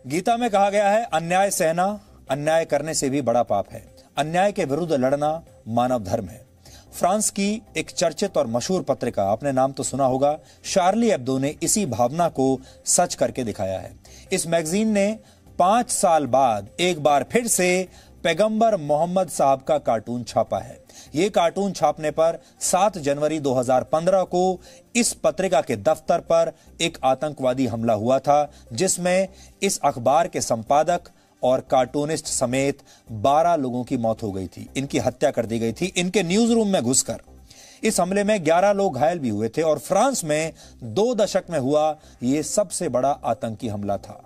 गीता में कहा गया है, अन्याय सहना अन्याय करने से भी बड़ा पाप है। अन्याय के विरुद्ध लड़ना मानव धर्म है। फ्रांस की एक चर्चित और मशहूर पत्रिका, आपने नाम तो सुना होगा, शार्ली एब्दो ने इसी भावना को सच करके दिखाया है। इस मैगजीन ने 5 साल बाद एक बार फिर से पैगंबर मोहम्मद साहब का कार्टून छापा है। यह कार्टून छापने पर 7 जनवरी 2015 को इस पत्रिका के दफ्तर पर एक आतंकवादी हमला हुआ था, जिसमें इस अखबार के संपादक और कार्टूनिस्ट समेत 12 लोगों की मौत हो गई थी। इनकी हत्या कर दी गई थी इनके न्यूज रूम में घुसकर। इस हमले में 11 लोग घायल भी हुए थे और फ्रांस में 2 दशक में हुआ यह सबसे बड़ा आतंकी हमला था।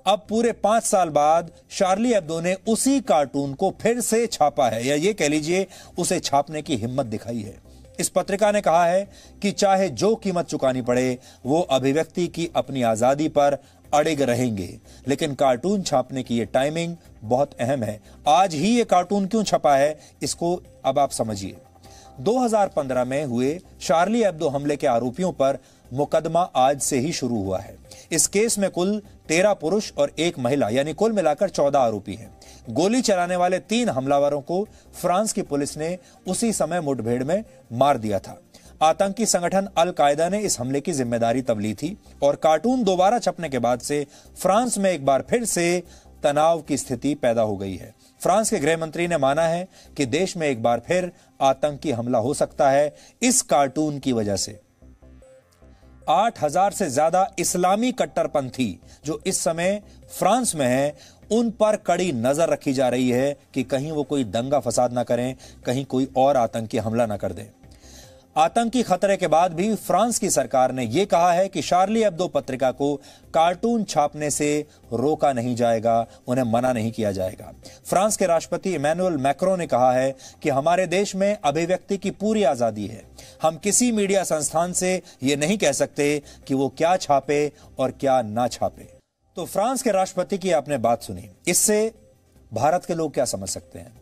अब पूरे 5 साल बाद शार्ली एब्दो ने उसी कार्टून को फिर से छापा है, या ये कह लीजिए उसे छापने की हिम्मत दिखाई है। इस पत्रिका ने कहा है कि चाहे जो कीमत चुकानी पड़े, वो अभिव्यक्ति की अपनी आजादी पर अड़िग रहेंगे। लेकिन कार्टून छापने की ये टाइमिंग बहुत अहम है। आज ही ये कार्टून क्यों छपा है, इसको अब आप समझिए। 2015 में हुए शार्ली एब्दो हमले के आरोपियों पर मुकदमा आज से ही शुरू हुआ है। इस केस में कुल 13 पुरुष और 1 महिला, यानी कुल मिलाकर 14 आरोपी हैं। गोली चलाने वाले 3 हमलावरों को फ्रांस की पुलिस ने उसी समय मुठभेड़ में मार दिया था। आतंकी संगठन अल कायदा ने इस हमले की जिम्मेदारी तब ली थी और कार्टून दोबारा छपने के बाद से फ्रांस में एक बार फिर से तनाव की स्थिति पैदा हो गई है। फ्रांस के गृह मंत्री ने माना है कि देश में एक बार फिर आतंकी हमला हो सकता है इस कार्टून की वजह से। 8000 से ज्यादा इस्लामी कट्टरपंथी जो इस समय फ्रांस में हैं, उन पर कड़ी नजर रखी जा रही है कि कहीं वो कोई दंगा फसाद ना करें, कहीं कोई और आतंकी हमला ना कर दें। आतंकी खतरे के बाद भी फ्रांस की सरकार ने यह कहा है कि शार्ली एब्दो पत्रिका को कार्टून छापने से रोका नहीं जाएगा, उन्हें मना नहीं किया जाएगा। फ्रांस के राष्ट्रपति इमैनुअल मैक्रों ने कहा है कि हमारे देश में अभिव्यक्ति की पूरी आजादी है। हम किसी मीडिया संस्थान से यह नहीं कह सकते कि वो क्या छापे और क्या ना छापे। तो फ्रांस के राष्ट्रपति की आपने बात सुनी, इससे भारत के लोग क्या समझ सकते हैं?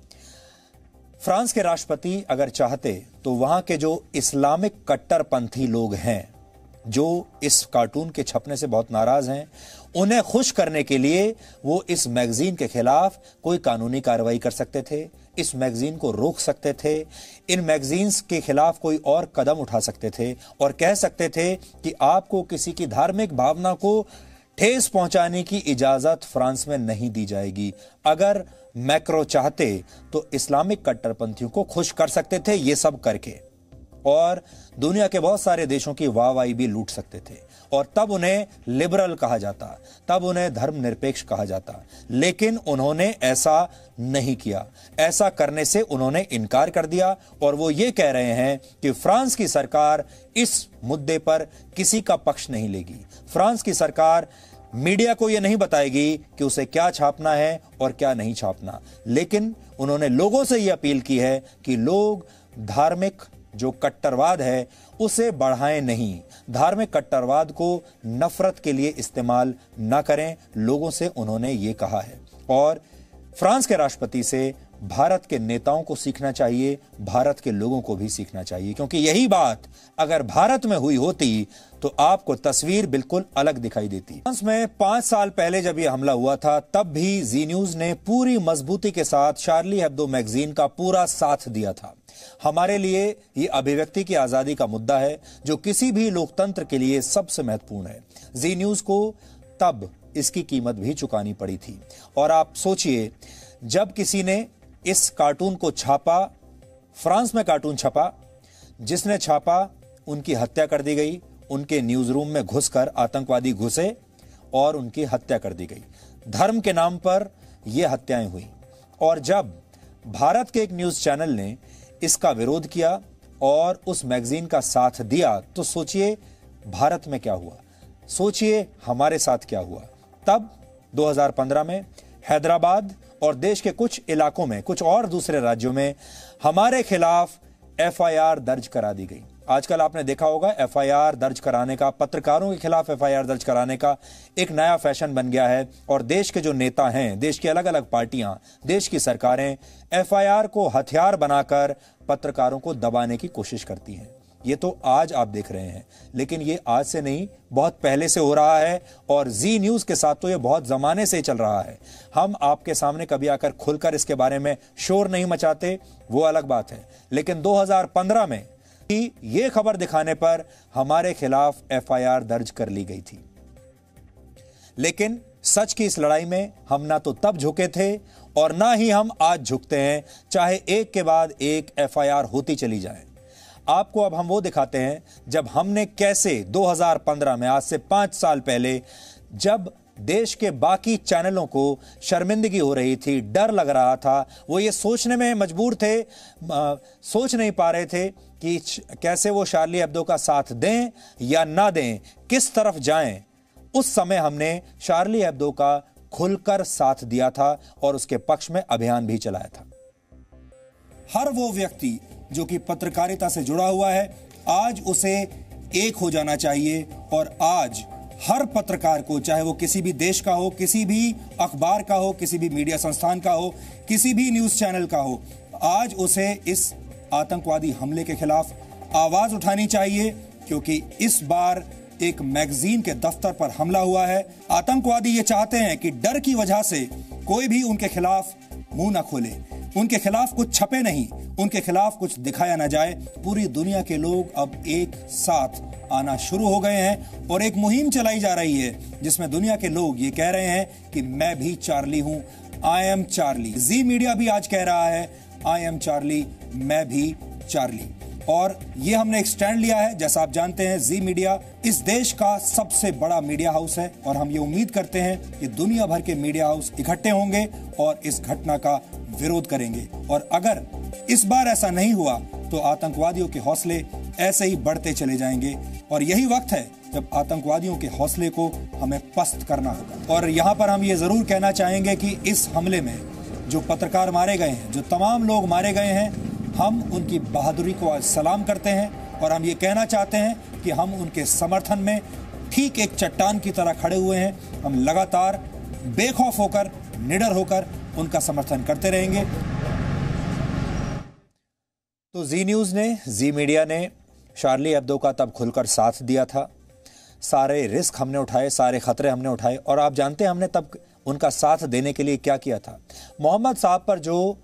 फ्रांस के राष्ट्रपति अगर चाहते तो वहां के जो इस्लामिक कट्टरपंथी लोग हैं, जो इस कार्टून के छपने से बहुत नाराज हैं, उन्हें खुश करने के लिए वो इस मैगजीन के खिलाफ कोई कानूनी कार्रवाई कर सकते थे, इस मैगजीन को रोक सकते थे, इन मैगजीन्स के खिलाफ कोई और कदम उठा सकते थे और कह सकते थे कि आपको किसी की धार्मिक भावना को ठेस पहुंचाने की इजाजत फ्रांस में नहीं दी जाएगी। अगर मैक्रो चाहते तो इस्लामिक कट्टरपंथियों को खुश कर सकते थे ये सब करके, और दुनिया के बहुत सारे देशों की वाहवाही भी लूट सकते थे, और तब उन्हें लिबरल कहा जाता, तब उन्हें धर्मनिरपेक्ष कहा जाता। लेकिन उन्होंने ऐसा नहीं किया। ऐसा करने से उन्होंने इनकार कर दिया और वो ये कह रहे हैं कि फ्रांस की सरकार इस मुद्दे पर किसी का पक्ष नहीं लेगी। फ्रांस की सरकार मीडिया को यह नहीं बताएगी कि उसे क्या छापना है और क्या नहीं छापना, लेकिन उन्होंने लोगों से यह अपील की है कि लोग धार्मिक जो कट्टरवाद है उसे बढ़ाएं नहीं, धार्मिक कट्टरवाद को नफरत के लिए इस्तेमाल न करें। लोगों से उन्होंने ये कहा है और फ्रांस के राष्ट्रपति से भारत के नेताओं को सीखना चाहिए, भारत के लोगों को भी सीखना चाहिए, क्योंकि यही बात अगर भारत में हुई होती तो आपको तस्वीर बिल्कुल अलग दिखाई देती। फ्रांस में 5 साल पहले जब यह हमला हुआ था, तब भी जी न्यूज ने पूरी मजबूती के साथ शार्ली एब्दो मैगजीन का पूरा साथ दिया था। हमारे लिए यह अभिव्यक्ति की आजादी का मुद्दा है जो किसी भी लोकतंत्र के लिए सबसे महत्वपूर्ण है। जी न्यूज को तब इसकी कीमत भी चुकानी पड़ी थी। और आप सोचिए, जब किसी ने इस कार्टून को छापा, फ्रांस में कार्टून छपा, जिसने छापा उनकी हत्या कर दी गई, उनके न्यूज रूम में घुसकर आतंकवादी घुसे और उनकी हत्या कर दी गई। धर्म के नाम पर यह हत्याएं हुई। और जब भारत के एक न्यूज चैनल ने इसका विरोध किया और उस मैगजीन का साथ दिया, तो सोचिए भारत में क्या हुआ, सोचिए हमारे साथ क्या हुआ। तब 2015 में हैदराबाद और देश के कुछ इलाकों में, कुछ और दूसरे राज्यों में हमारे खिलाफ एफआईआर दर्ज करा दी गई। आजकल आपने देखा होगा एफआईआर दर्ज कराने का, पत्रकारों के खिलाफ एफआईआर दर्ज कराने का एक नया फैशन बन गया है। और देश के जो नेता हैं, देश की अलग अलग पार्टियां, देश की सरकारें एफआईआर को हथियार बनाकर पत्रकारों को दबाने की कोशिश करती हैं। ये तो आज आप देख रहे हैं, लेकिन ये आज से नहीं, बहुत पहले से हो रहा है और जी न्यूज के साथ तो ये बहुत जमाने से चल रहा है। हम आपके सामने कभी आकर खुलकर इसके बारे में शोर नहीं मचाते, वो अलग बात है, लेकिन 2015 में ये खबर दिखाने पर हमारे खिलाफ एफआईआर दर्ज कर ली गई थी। लेकिन सच की इस लड़ाई में हम ना तो तब झुके थे और ना ही हम आज झुकते हैं, चाहे एक के बाद एक एफआईआर होती चली जाए। आपको अब हम वो दिखाते हैं जब हमने कैसे 2015 में, आज से 5 साल पहले, जब देश के बाकी चैनलों को शर्मिंदगी हो रही थी, डर लग रहा था, वो ये सोचने में मजबूर थे, सोच नहीं पा रहे थे कि कैसे वो शार्ली हेब्दो का साथ दें या ना दें, किस तरफ जाएं। उस समय हमने शार्ली हेब्दो का खुलकर साथ दिया था और उसके पक्ष में अभियान भी चलाया था। हर वो व्यक्ति जो कि पत्रकारिता से जुड़ा हुआ है, आज उसे एक हो जाना चाहिए और आज हर पत्रकार को, चाहे वो किसी भी देश का हो, किसी भी अखबार का हो, किसी भी मीडिया संस्थान का हो, किसी भी न्यूज चैनल का हो, आज उसे इस आतंकवादी हमले के खिलाफ आवाज उठानी चाहिए, क्योंकि इस बार एक मैगजीन के दफ्तर पर हमला हुआ है। आतंकवादी ये चाहते हैं कि डर की वजह से कोई भी उनके खिलाफ मुंह ना खोले, उनके खिलाफ कुछ छपे नहीं, उनके खिलाफ कुछ दिखाया ना जाए। पूरी दुनिया के लोग अब एक साथ आना शुरू हो गए हैं और एक मुहिम चलाई जा रही है जिसमें दुनिया के लोग ये कह रहे हैं कि मैं भी चार्ली हूं, I am Charlie. Zee Media भी आज कह रहा है आई एम चार्ली, मैं भी चार्ली। और ये हमने एक स्टैंड लिया है। जैसा आप जानते हैं, जी मीडिया इस देश का सबसे बड़ा मीडिया हाउस है और हम ये उम्मीद करते हैं कि दुनिया भर के मीडिया हाउस इकट्ठे होंगे और इस घटना का विरोध करेंगे। और अगर इस बार ऐसा नहीं हुआ तो आतंकवादियों के हौसले ऐसे ही बढ़ते चले जाएंगे और यही वक्त है जब आतंकवादियों के हौसले को हमें पस्त करना होगा। और यहाँ पर हम ये जरूर कहना चाहेंगे कि इस हमले में जो पत्रकार मारे गए हैं, जो तमाम लोग मारे गए हैं, हम उनकी बहादुरी को आज सलाम करते हैं और हम ये कहना चाहते हैं कि हम उनके समर्थन में ठीक एक चट्टान की तरह खड़े हुए हैं। हम लगातार बेखौफ होकर, निडर होकर उनका समर्थन करते रहेंगे। तो जी न्यूज ने, जी मीडिया ने शार्ली हेब्दो का तब खुलकर साथ दिया था। सारे रिस्क हमने उठाए, सारे खतरे हमने उठाए और आप जानते हैं हमने तब उनका साथ देने के लिए क्या किया था। मोहम्मद साहब पर जो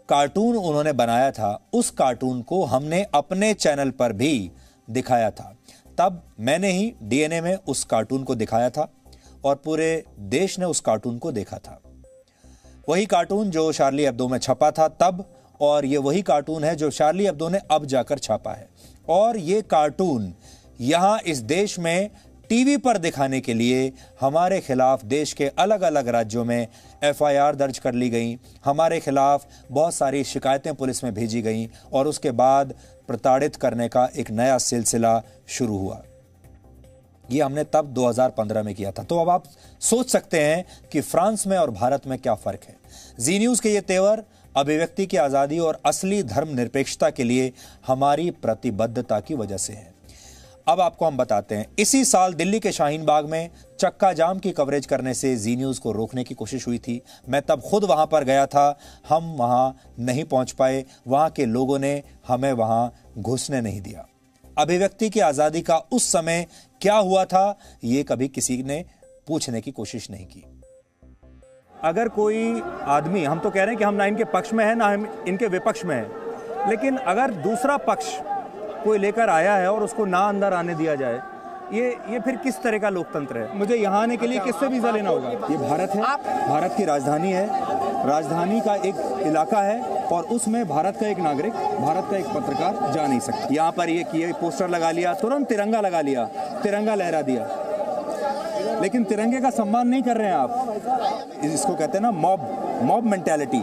कार्टून उन्होंने बनाया था, उस कार्टून को हमने अपने चैनल पर भी दिखाया था। तब मैंने ही डीएनए में उस कार्टून को दिखाया था और पूरे देश ने उस कार्टून को देखा था। वही कार्टून जो शार्ली हेब्दो में छपा था तब, और ये वही कार्टून है जो शार्ली हेब्दो ने अब जाकर छापा है। और ये कार्टून यहां इस देश में टीवी पर दिखाने के लिए हमारे खिलाफ देश के अलग अलग राज्यों में एफआईआर दर्ज कर ली गई, हमारे खिलाफ बहुत सारी शिकायतें पुलिस में भेजी गईं और उसके बाद प्रताड़ित करने का एक नया सिलसिला शुरू हुआ। ये हमने तब 2015 में किया था। तो अब आप सोच सकते हैं कि फ्रांस में और भारत में क्या फर्क है। जी न्यूज के ये तेवर अभिव्यक्ति की आजादी और असली धर्मनिरपेक्षता के लिए हमारी प्रतिबद्धता की वजह से है। अब आपको हम बताते हैं, इसी साल दिल्ली के शाहीन बाग में चक्का जाम की कवरेज करने से जी न्यूज को रोकने की कोशिश हुई थी। मैं तब खुद वहां पर गया था, हम वहां नहीं पहुंच पाए, वहां के लोगों ने हमें वहां घुसने नहीं दिया। अभिव्यक्ति की आजादी का उस समय क्या हुआ था, ये कभी किसी ने पूछने की कोशिश नहीं की। अगर कोई आदमी, हम तो कह रहे हैं कि हम ना इनके पक्ष में है ना हम इनके विपक्ष में है, लेकिन अगर दूसरा पक्ष कोई लेकर आया है और उसको ना अंदर आने दिया जाए, ये फिर किस तरह का लोकतंत्र है? मुझे यहाँ आने के लिए किससे वीजा लेना होगा? ये भारत है, भारत की राजधानी है, राजधानी का एक इलाका है और उसमें भारत का एक नागरिक, भारत का एक पत्रकार जा नहीं सकता। यहाँ पर ये पोस्टर लगा लिया, तुरंत तिरंगा लगा लिया, तिरंगा लहरा दिया, लेकिन तिरंगे का सम्मान नहीं कर रहे हैं आप। इसको कहते हैं ना मॉब मेंटालिटी।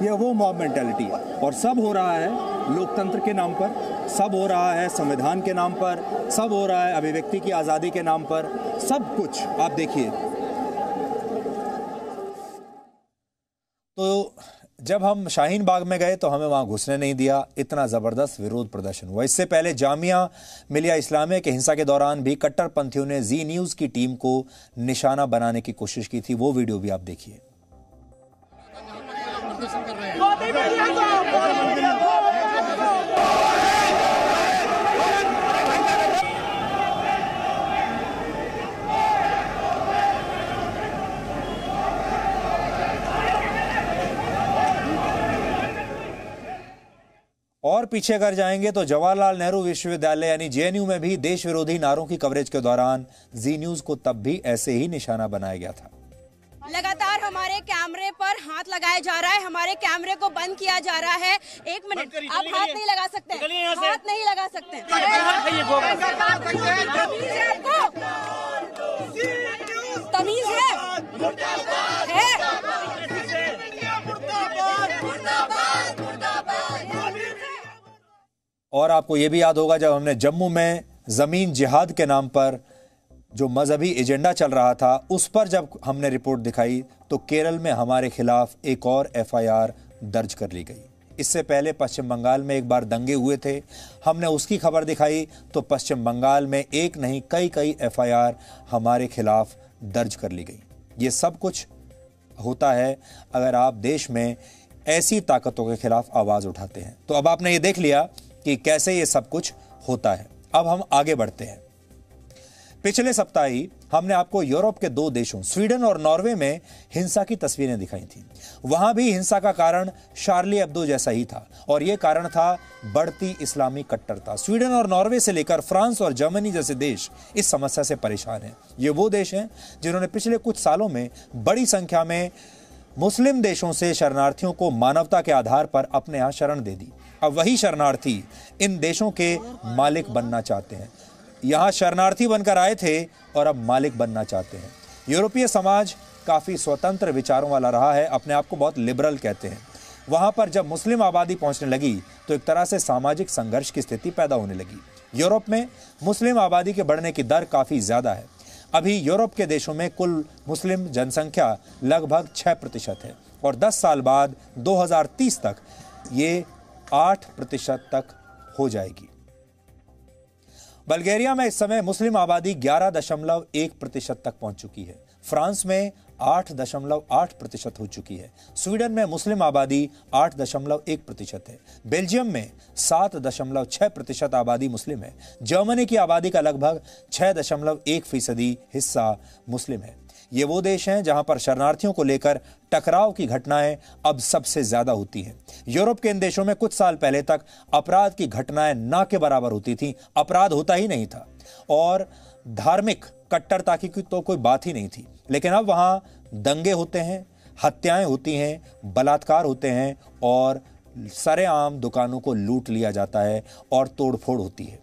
ये वो मॉब मेंटालिटी है और सब हो रहा है लोकतंत्र के नाम पर, सब हो रहा है संविधान के नाम पर, सब हो रहा है अभिव्यक्ति की आज़ादी के नाम पर, सब कुछ आप देखिए। तो जब हम शाहीन बाग में गए तो हमें वहां घुसने नहीं दिया। इतना जबरदस्त विरोध प्रदर्शन हुआ। इससे पहले जामिया मिलिया इस्लामिया के हिंसा के दौरान भी कट्टरपंथियों ने जी न्यूज की टीम को निशाना बनाने की कोशिश की थी। वो वीडियो भी आप देखिए। और पीछे अगर जाएंगे तो जवाहरलाल नेहरू विश्वविद्यालय यानी जेएनयू में भी देश विरोधी नारों की कवरेज के दौरान जी न्यूज को तब भी ऐसे ही निशाना बनाया गया था। लगातार हमारे कैमरे पर हाथ लगाया जा रहा है, हमारे कैमरे को बंद किया जा रहा है। एक मिनट, आप हाथ नहीं लगा सकते, हाथ नहीं लगा सकते। तमीज है? और आपको यह भी याद होगा जब हमने जम्मू में जमीन जिहाद के नाम पर जो मजहबी एजेंडा चल रहा था उस पर जब हमने रिपोर्ट दिखाई तो केरल में हमारे खिलाफ एक और एफआईआर दर्ज कर ली गई। इससे पहले पश्चिम बंगाल में एक बार दंगे हुए थे, हमने उसकी खबर दिखाई तो पश्चिम बंगाल में एक नहीं कई एफआईआर हमारे खिलाफ दर्ज कर ली गई। ये सब कुछ होता है अगर आप देश में ऐसी ताकतों के खिलाफ आवाज उठाते हैं। तो अब आपने ये देख लिया कि कैसे ये सब कुछ होता है। अब हम आगे बढ़ते हैं। पिछले सप्ताह ही हमने आपको यूरोप के 2 देशों स्वीडन और नॉर्वे में हिंसा की तस्वीरें दिखाई थी। वहां भी हिंसा का कारण शार्ली एब्दो जैसा ही था और यह कारण था बढ़ती इस्लामी कट्टरता। स्वीडन और नॉर्वे से लेकर फ्रांस और जर्मनी जैसे देश इस समस्या से परेशान हैं। ये वो देश हैं जिन्होंने पिछले कुछ सालों में बड़ी संख्या में मुस्लिम देशों से शरणार्थियों को मानवता के आधार पर अपने यहां शरण दे दी। अब वही शरणार्थी इन देशों के मालिक बनना चाहते हैं। यहां शरणार्थी बनकर आए थे और अब मालिक बनना चाहते हैं। यूरोपीय समाज काफी स्वतंत्र विचारों वाला रहा है, अपने आप को बहुत लिबरल कहते हैं। वहां पर जब मुस्लिम आबादी पहुंचने लगी तो एक तरह से सामाजिक संघर्ष की स्थिति पैदा होने लगी। यूरोप में मुस्लिम आबादी के बढ़ने की दर काफी ज्यादा है। अभी यूरोप के देशों में कुल मुस्लिम जनसंख्या लगभग 6% है और 10 साल बाद 2030 तक ये 8% तक हो जाएगी। बल्गेरिया में इस समय मुस्लिम आबादी 11.1% तक पहुंच चुकी है। फ्रांस में 8.8% हो चुकी है। स्वीडन में मुस्लिम आबादी 8.1% है। बेल्जियम में 7.6% आबादी मुस्लिम है। जर्मनी की आबादी का लगभग 6.1% हिस्सा मुस्लिम है। ये वो देश हैं जहां पर शरणार्थियों को लेकर टकराव की घटनाएं अब सबसे ज्यादा होती हैं। यूरोप के इन देशों में कुछ साल पहले तक अपराध की घटनाएं ना के बराबर होती थी, अपराध होता ही नहीं था और धार्मिक कट्टरता की तो कोई बात ही नहीं थी। लेकिन अब वहां दंगे होते हैं, हत्याएं होती हैं, बलात्कार होते हैं और सरेआम दुकानों को लूट लिया जाता है और तोड़फोड़ होती है।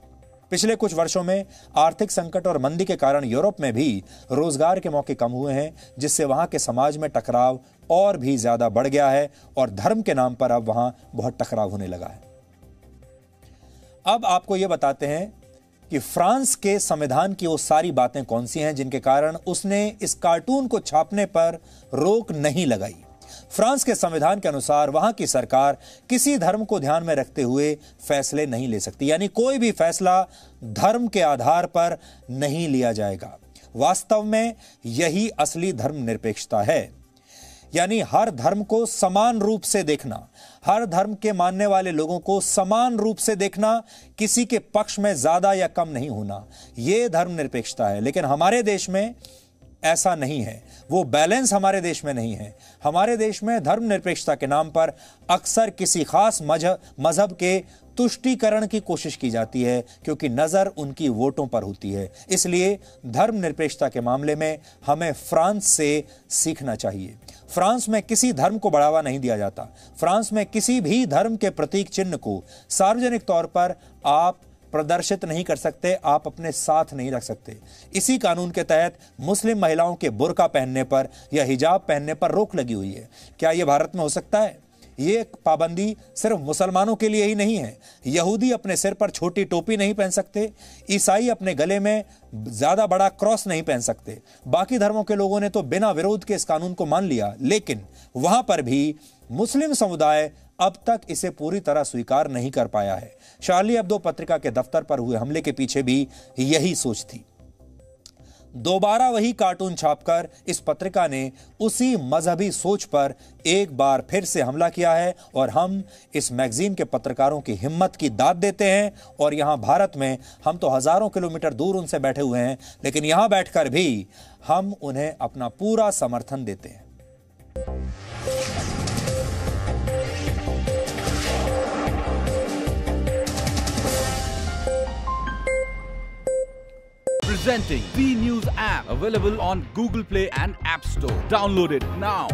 पिछले कुछ वर्षों में आर्थिक संकट और मंदी के कारण यूरोप में भी रोजगार के मौके कम हुए हैं, जिससे वहां के समाज में टकराव और भी ज्यादा बढ़ गया है और धर्म के नाम पर अब वहां बहुत टकराव होने लगा है। अब आपको यह बताते हैं कि फ्रांस के संविधान की वो सारी बातें कौन सी हैं जिनके कारण उसने इस कार्टून को छापने पर रोक नहीं लगाई। फ्रांस के संविधान के अनुसार वहां की सरकार किसी धर्म को ध्यान में रखते हुए फैसले नहीं ले सकती, यानी कोई भी फैसला धर्म के आधार पर नहीं लिया जाएगा। वास्तव में यही असली धर्मनिरपेक्षता है, यानी हर धर्म को समान रूप से देखना, हर धर्म के मानने वाले लोगों को समान रूप से देखना, किसी के पक्ष में ज्यादा या कम नहीं होना, यह धर्मनिरपेक्षता है। लेकिन हमारे देश में ऐसा नहीं है, वो बैलेंस हमारे देश में नहीं है। हमारे देश में धर्मनिरपेक्षता के नाम पर अक्सर किसी खास मजहब के तुष्टीकरण की कोशिश की जाती है, क्योंकि नजर उनकी वोटों पर होती है। इसलिए धर्मनिरपेक्षता के मामले में हमें फ्रांस से सीखना चाहिए। फ्रांस में किसी धर्म को बढ़ावा नहीं दिया जाता। फ्रांस में किसी भी धर्म के प्रतीक चिन्ह को सार्वजनिक तौर पर आप प्रदर्शित नहीं कर सकते, आप अपने साथ नहीं रख सकते। इसी कानून के तहत मुस्लिम महिलाओं के बुर्का पहनने पर या हिजाब पहनने पर रोक लगी हुई है। क्या यह भारत में हो सकता है? ये पाबंदी सिर्फ मुसलमानों के लिए ही नहीं है। यहूदी अपने सिर पर छोटी टोपी नहीं पहन सकते, ईसाई अपने गले में ज्यादा बड़ा क्रॉस नहीं पहन सकते। बाकी धर्मों के लोगों ने तो बिना विरोध के इस कानून को मान लिया, लेकिन वहां पर भी मुस्लिम समुदाय अब तक इसे पूरी तरह स्वीकार नहीं कर पाया है। शार्ली एब्दो पत्रिका के दफ्तर पर हुए हमले के पीछे भी यही सोच थी। दोबारा वही कार्टून छापकर इस पत्रिका ने उसी मजहबी सोच पर एक बार फिर से हमला किया है और हम इस मैगजीन के पत्रकारों की हिम्मत की दाद देते हैं। और यहां भारत में हम तो हजारों किलोमीटर दूर उनसे बैठे हुए हैं, लेकिन यहां बैठकर भी हम उन्हें अपना पूरा समर्थन देते हैं। Presenting B News app, available on Google Play and App Store. Download it now.